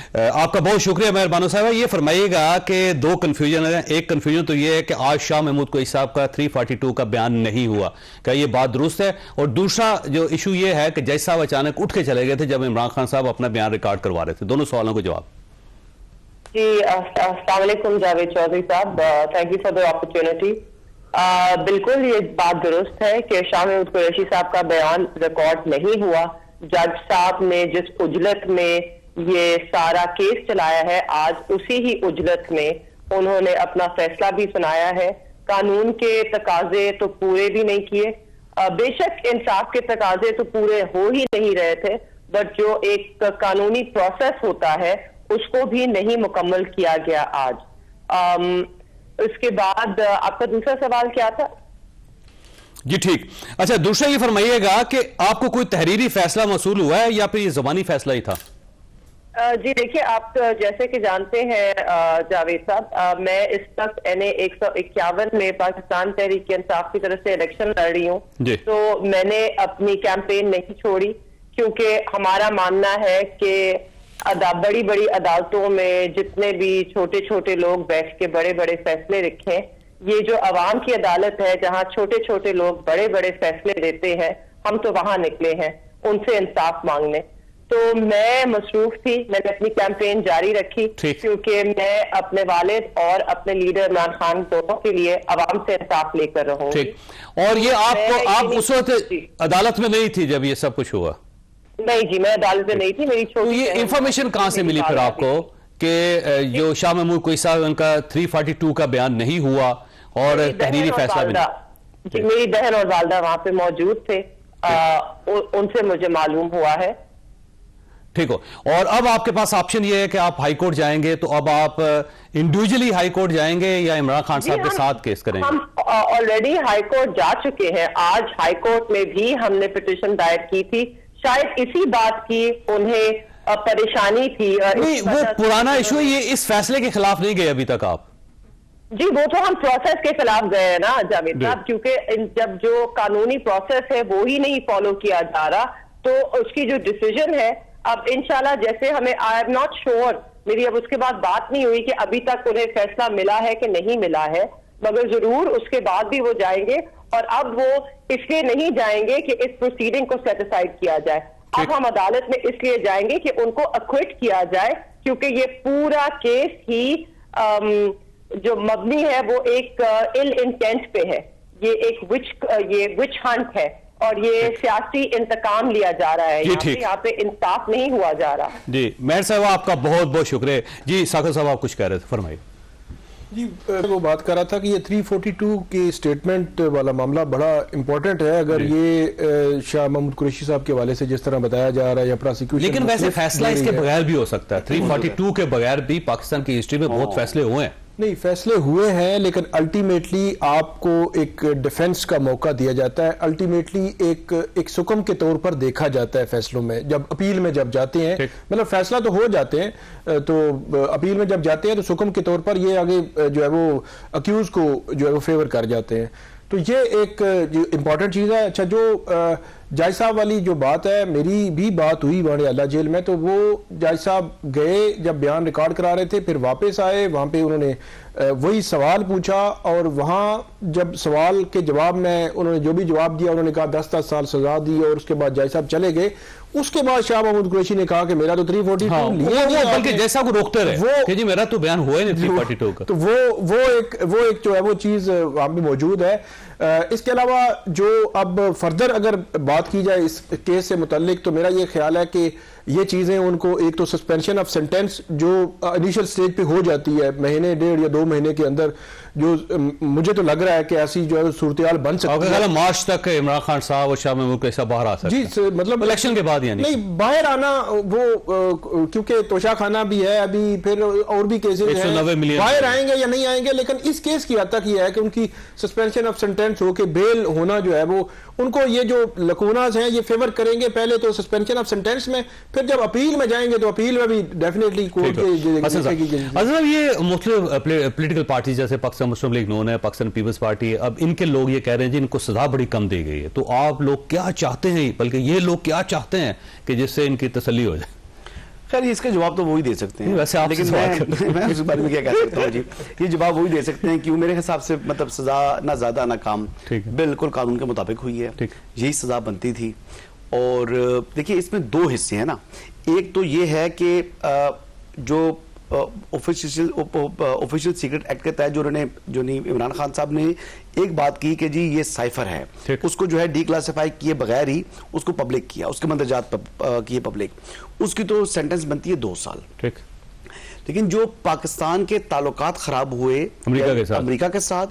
आपका बहुत शुक्रिया मेहरबानो साहब। ये फरमाइएगा कि दो कन्फ्यूजन है। एक कन्फ्यूजन तो ये है कि आज शाह महमूद कुरैशी साहब का 342 का बयान नहीं हुआ, क्या ये बात दुरुस्त है? और दूसरा जो इशू ये है कि जज साहब अचानक उठ के चले गए थे जब इमरान खान साहब अपना बयान रिकॉर्ड करवा रहे थे। दोनों सवालों को जवाब। जी, अस्सलाम वालेकुम जावेद चौधरी साहब, thank you for the opportunity. बिल्कुल ये बात दुरुस्त है कि शाह महमूद कुरैशी साहब का बयान रिकॉर्ड नहीं हुआ। जज साहब ने जिस उजलत में ये सारा केस चलाया है, आज उसी ही उजलत में उन्होंने अपना फैसला भी सुनाया है। कानून के तकाजे तो पूरे भी नहीं किए, बेशक इंसाफ के तकाजे तो पूरे हो ही नहीं रहे थे, बट जो एक कानूनी प्रोसेस होता है उसको भी नहीं मुकम्मल किया गया आज। उसके बाद आपका दूसरा सवाल क्या था? जी ठीक, अच्छा दूसरा ये फरमाइएगा कि आपको कोई तहरीरी फैसला मौसूल हुआ है या फिर ये ज़बानी फैसला ही था? जी देखिए, आप जैसे कि जानते हैं जावेद साहब, मैं इस वक्त NA 151 में पाकिस्तान तहरीक इंसाफ की तरफ से इलेक्शन लड़ रही हूँ। तो मैंने अपनी कैंपेन नहीं छोड़ी, क्योंकि हमारा मानना है कि बड़ी बड़ी अदालतों में जितने भी छोटे छोटे लोग बैठ के बड़े बड़े फैसले रखें, ये जो अवाम की अदालत है जहाँ छोटे छोटे लोग बड़े बड़े फैसले देते हैं, हम तो वहां निकले हैं उनसे इंसाफ मांगने। तो मैं मसरूफ थी, मैंने अपनी कैंपेन जारी रखी, क्योंकि मैं अपने वालिद और अपने लीडर इमरान खान दोनों के लिए अवाम से इंसाफ लेकर रहूंगी। और ये आप उस वक्त अदालत में नहीं थी जब ये सब कुछ हुआ? नहीं जी, मैं अदालत में नहीं थी। मेरी छोटी, तो ये इंफॉर्मेशन कहां से मिली फिर आपको कि जो शाह महमूद कुरैशी साहब उनका 342 का बयान नहीं हुआ और तहरीरी फैसला भी नहीं? मेरी बहन और वालदा वहां पे मौजूद थे, उनसे मुझे मालूम हुआ है। ठीक हो। और अब आपके पास ऑप्शन ये है कि आप हाई कोर्ट जाएंगे, तो अब आप इंडिविजुअली हाई कोर्ट जाएंगे या इमरान खान साहब के साथ केस करेंगे? हम ऑलरेडी हाई कोर्ट जा चुके हैं। आज हाई कोर्ट में भी हमने पिटीशन दायर की थी, शायद इसी बात की उन्हें परेशानी थी। नहीं, वो पुराना इशू है, ये इस फैसले के खिलाफ नहीं गए अभी तक आप? जी, वो तो हम प्रोसेस के खिलाफ गए हैं ना जावेद साहब, क्योंकि जब जो कानूनी प्रोसेस है वो ही नहीं फॉलो किया जा रहा, तो उसकी जो डिसीजन है अब इंशाल्लाह, जैसे हमें, आई एम नॉट श्योर, मेरी अब उसके बाद बात नहीं हुई कि अभी तक उन्हें फैसला मिला है कि नहीं मिला है, मगर जरूर उसके बाद भी वो जाएंगे। और अब वो इसलिए नहीं जाएंगे कि इस प्रोसीडिंग को सेटिसाइड किया जाए, अब हम अदालत में इसलिए जाएंगे कि उनको एक्विट किया जाए, क्योंकि ये पूरा केस ही जो मबनी है वो एक इल इंटेंट पे है। ये एक विच हंट है और ये सियासी इंतकाम लिया जा रहा है। यहाँ पे इंसाफ नहीं हुआ जा रहा। जी मेहर साहब, आपका बहुत बहुत शुक्रिया। जी साकिब साहब, आप कुछ कह रहे थे, फरमाइए। जी, वो बात कर रहा था कि ये 342 की स्टेटमेंट वाला मामला बड़ा इंपॉर्टेंट है। अगर ये शाह महमूद कुरैशी साहब के हवाले से जिस तरह बताया जा रहा है या प्रोसिक्यूशन, लेकिन वैसे फैसला इसके बगैर भी हो सकता है। 342 के बगैर भी पाकिस्तान की हिस्ट्री में बहुत फैसले हुए हैं। नहीं, फैसले हुए हैं, लेकिन अल्टीमेटली आपको एक डिफेंस का मौका दिया जाता है। अल्टीमेटली एक सुकम के तौर पर देखा जाता है फैसलों में। जब अपील में जब जाते हैं, मतलब फैसला तो हो जाते हैं, तो अपील में जब जाते हैं तो सुकम के तौर पर ये आगे जो है वो अक्यूज को जो है वो फेवर कर जाते हैं। तो ये एक इम्पॉर्टेंट चीज़ है। अच्छा, जो जज साहब वाली जो बात है, मेरी भी बात हुई वाडियाला जेल में, तो वो जज साहब गए जब बयान रिकॉर्ड करा रहे थे, फिर वापस आए, वहाँ पे उन्होंने वही सवाल पूछा, और वहाँ जब सवाल के जवाब में उन्होंने जो भी जवाब दिया, उन्होंने कहा 10-10 साल सजा दी, और उसके बाद जज साहब चले गए। उसके बाद शाह महमूद कुरैशी ने कहा कि मेरा तो 342 लिया, बल्कि जैसा को रोकते रहे वो कि जी मेरा तो बयान हुआ ही नहीं 342 का। तो वो एक जो है वो चीज वहां पे मौजूद है। इसके अलावा जो अब फर्दर अगर बात की जाए इस केस से मुतल्लिक, तो मेरा ये ख्याल है कि ये चीज़ें उनको, एक तो सस्पेंशन ऑफ सेंटेंस जो इनिशियल स्टेज पे हो जाती है महीने 1.5 या 2 महीने के अंदर, जो मुझे तो लग रहा है कि ऐसी जो है सूरत बन सकती है। मार्च तक इमरान खान साहब और शाह महमूद कैसा बाहर आ सकते हैं? जी, मतलब इलेक्शन के बाद यानी नहीं, बाहर आना वो क्योंकि तोशा खाना भी है अभी, फिर और भी केसेस हैं, बाहर आएंगे या नहीं आएंगे। लेकिन इस केस की हद तक ये है कि उनकी सस्पेंशन ऑफ सेंटेंस हो के बेल होना जो है वो, उनको ये जो लकूनास हैं ये फेवर करेंगे। पहले तो सस्पेंशन ऑफ सेंटेंस में, फिर जब अपील में जाएंगे तो अपील में भी डेफिनेटली कोर्ट के ये मुख्तलिफ पॉलिटिकल पार्टी जैसे पाकिस्तान मुस्लिम लीग नून है, पाकिस्तान पीपल्स पार्टी, अब इनके लोग ये कह रहे हैं जी इनको सजा बड़ी कम दी गई है। तो आप लोग क्या चाहते हैं, बल्कि ये लोग क्या चाहते हैं कि जिससे इनकी तसल्ली हो जाए? खैर इसका जवाब तो वही दे सकते हैं, वैसे आपसे लेकिन मैं उस बारे में क्या कह सकता हूँ जी, ये जवाब वही दे सकते हैं कि मेरे हिसाब से मतलब सजा ना ज्यादा ना कम, बिल्कुल कानून के मुताबिक हुई है, यही सजा बनती थी। और देखिए इसमें दो हिस्से हैं ना, एक तो ये है कि जो ऑफिशियल सीक्रेट एक्ट के तहत जो इमरान खान साहब ने एक बात की कि जी ये साइफर है, उसको जो है डीक्लासिफाई किए बगैर ही उसको पब्लिक किया, उसके मंदरजात किए पब्लिक, उसकी तो सेंटेंस बनती है 2 साल। ठीक, लेकिन जो पाकिस्तान के ताल्लुकात खराब हुए अमेरिका के साथ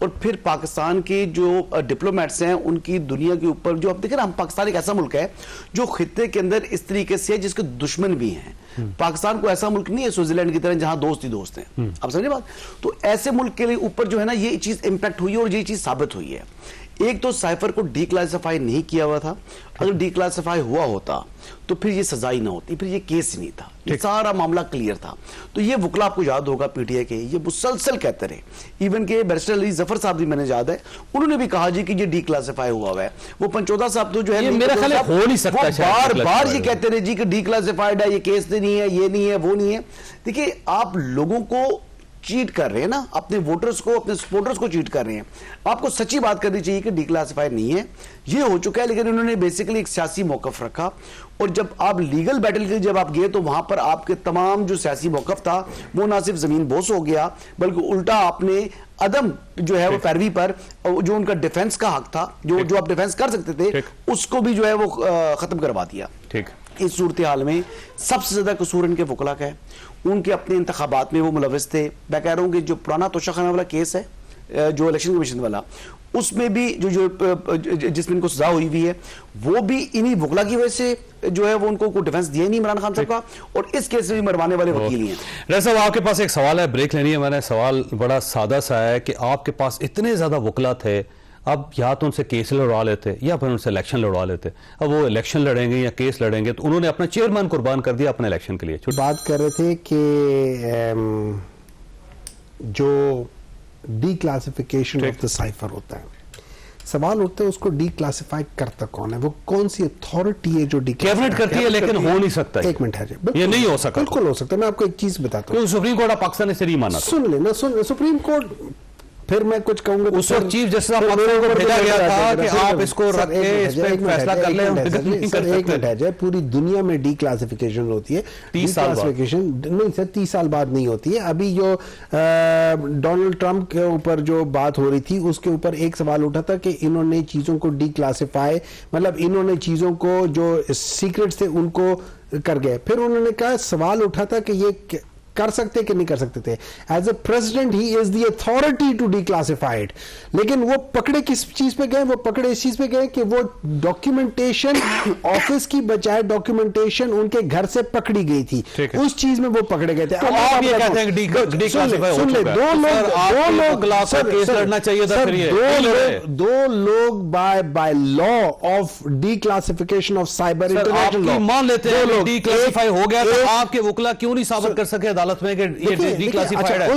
और फिर पाकिस्तान के जो डिप्लोमेट्स हैं उनकी दुनिया के ऊपर जो, अब देखिए ना, हम पाकिस्तान एक ऐसा मुल्क है जो खित्ते के अंदर इस तरीके से है जिसके दुश्मन भी हैं। पाकिस्तान को ऐसा मुल्क नहीं है स्विट्जरलैंड की तरह जहां दोस्त ही दोस्त हैं, आप समझे बात। तो ऐसे मुल्क के लिए ऊपर जो है ना ये चीज इंपैक्ट हुई है और ये चीज साबित हुई है। एक तो साइफर को डीक्लासिफाई नहीं किया हुआ था, अगर डीक्लासिफाई हुआ होता तो फिर ये सजा ही ना होती, फिर ये केस ही नहीं था, ये सारा मामला क्लियर था। तो ये वकला आपको याद होगा पीटीआई के, ये मुसलसल कहते रहे, इवन के बैरिस्टर अली जफर साहब भी मैंने याद है, उन्होंने भी कहा जी कि ये डीक्लासिफाई हुआ है। वो पंचोदा साहब तो जो है मेरा ख्याल है हो नहीं सकता, बार बार ये कहते रहे जी कि डीक्लासिफाइड है, ये केस नहीं है, ये नहीं है, वो नहीं है। देखिए आप लोगों को चीट कर रहे हैं ना, अपने वोटर्स को, अपने सपोर्टर्स को चीट कर रहे हैं। आपको सच्ची बात करनी चाहिए कि डीक्लासिफाइड नहीं है, ये हो चुका है, लेकिन उन्होंने बेसिकली एक सियासी मौकफ रखा। और जब आप लीगल बैटल के लिए जब आप गए तो वहां पर आपके तमाम जो सियासी मौकफ था वो ना सिर्फ जमीन बोस हो गया, बल्कि उल्टा आपने अदम जो है वो पैरवी पर जो उनका डिफेंस का हक था, जो आप डिफेंस कर सकते थे, उसको भी जो है वो खत्म करवा दिया। ठीक, इस सूरत हाल में सबसे ज्यादा कसूर इनके वकला का है, उनके अपने इंतखाबात में वो मुलविस थे। मैं कह रहा हूँ कि जो पुराना तोशाखाना वाला केस है जो इलेक्शन कमीशन वाला, उसमें भी जिसमें इनको सजा हुई हुई है, वो भी इन्हीं वकला की वजह से जो है वो उनको कोई डिफेंस दिया नहीं इमरान खान साहब का, और इस केस में भी मरवाने वाले वकील ही हैं। रज़ा साहब आपके पास एक सवाल है, ब्रेक लेनी है। मैंने सवाल बड़ा सादा सा है कि आपके पास इतने ज्यादा वकला थे, अब या तो उनसे केस लड़वा लेते या फिर उनसे इलेक्शन लड़वा लेते। अब वो इलेक्शन लड़ेंगे या केस लड़ेंगे, तो उन्होंने अपना चेयरमैन कुर्बान कर दिया अपने इलेक्शन के लिए। बात कर रहे थे कि जो डीक्लासिफिकेशन ऑफ द साइफर होता है, सवाल उठता है उसको डीक्लासिफाई करता कौन है, वो कौन सी अथॉरिटी है जो कैबिनेट करती है, लेकिन हो नहीं सकता। एक मिनट है, ये नहीं हो सकता, बिल्कुल हो सकता है। मैं आपको एक चीज बताता हूँ, सुप्रीम कोर्ट ऑफ पाकिस्तान ने नहीं माना। सुन लेना, सुप्रीम कोर्ट, फिर मैं कुछ कहूंगा उस वक्त चीफ जस्टिस को भेजा गया था कि आप इसको रख के इस पे फैसला कर लें। एक मिनट है, पूरी दुनिया में डीक्लासिफिकेशन होती है, 30 साल नहीं सर, 30 साल बाद नहीं होती है। अभी जो डोनाल्ड ट्रंप के ऊपर जो बात हो रही थी उसके ऊपर एक सवाल उठा था कि इन्होंने चीजों को डीक्लासिफाई, मतलब इन्होंने चीजों को जो सीक्रेट थे उनको कर गए। फिर उन्होंने कहा, सवाल उठा था कि ये कर सकते कि नहीं कर सकते थे। As a president he is the authority to declassified, लेकिन वो पकड़े किस चीज पे गए, वो पकड़े इस चीज पे गए कि वो डॉक्यूमेंटेशन ऑफिस की बजाय डॉक्यूमेंटेशन उनके घर से पकड़ी गई थी, उस चीज में वो पकड़े गए थे। तो आप ये कहते हैं डिक्लासिफाई हो चुका है। दो लोग by law of declassification of cyber international law मान लेते हैं डिक्लासिफाई हो गया, तो आपके वकला क्यों नहीं साबित कर सके अदालत में कि ये डिक्लासिफाइड है?